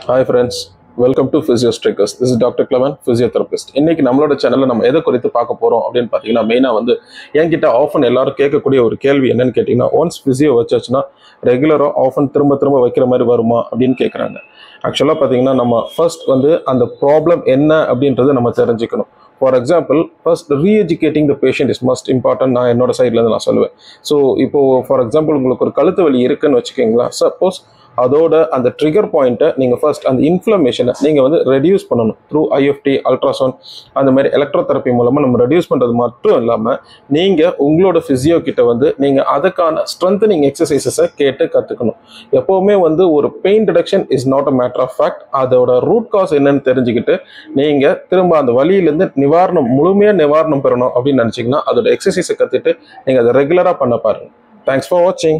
Hi friends, welcome to Physiostrickers. This is Dr. Clement, physiotherapist. இன்னைக்கு நம்மளோட சேனல்ல நம்ம எதை குறித்து பார்க்க போறோம் அப்படின்னு பார்த்தீங்கன்னா மெயினா என்கிட்ட ஆஃபன் எல்லாரும் கேட்கக்கூடிய ஒரு கேள்வி என்னன்னு கேட்டீங்கன்னா ஒன்ஸ் பிசியோ வச்சாச்சுன்னா ரெகுலரா ஆஃபன் திரும்ப திரும்ப வைக்கிற மாதிரி வருமா அப்படின்னு கேட்குறாங்க. ஆக்சுவலாக பார்த்தீங்கன்னா நம்ம ஃபர்ஸ்ட் அந்த ப்ராப்ளம் என்ன அப்படின்றத நம்ம தெரிஞ்சுக்கணும். For example first reeducating the patient is must important. நான் என்னோட சைட்லேருந்து நான் சொல்லுவேன். ஸோ இப்போ ஃபார் எக்ஸாம்பிள் உங்களுக்கு ஒரு கழுத்து வலி இருக்குன்னு வச்சுக்கிங்களா, சப்போஸ் அதோட அந்த ட்ரிகர் பாயிண்ட்டை நீங்கள் ஃபர்ஸ்ட் அந்த இன்ஃப்ளமேஷனை நீங்கள் ரெடியூஸ் பண்ணணும் த்ரூ ஐஎஃப்டி, அல்ட்ராசவுண்ட், அந்த மாதிரி எலக்ட்ரோதெரப்பி மூலமாக நம்ம ரெடியூஸ் பண்ணுறது மட்டும் இல்லாமல் நீங்கள் உங்களோட ஃபிசியோ கிட்ட நீங்கள் அதுக்கான ஸ்ட்ரென்தனிங் எக்ஸசைசஸை கேட்டு கற்றுக்கணும். எப்போவுமே ஒரு pain reduction is not a matter of fact. அதோட ரூட் காஸ் என்னன்னு தெரிஞ்சுக்கிட்டு நீங்கள் திரும்ப அந்த வலியிலேருந்து முழுமையாக நிவாரணம் பெறணும் அப்படின்னு நினச்சிங்கன்னா அதோட எக்ஸசைஸை கற்றுட்டு நீங்கள் அதை ரெகுலராக பண்ண பாருங்கள். தேங்க்ஸ் ஃபார் வாட்சிங்.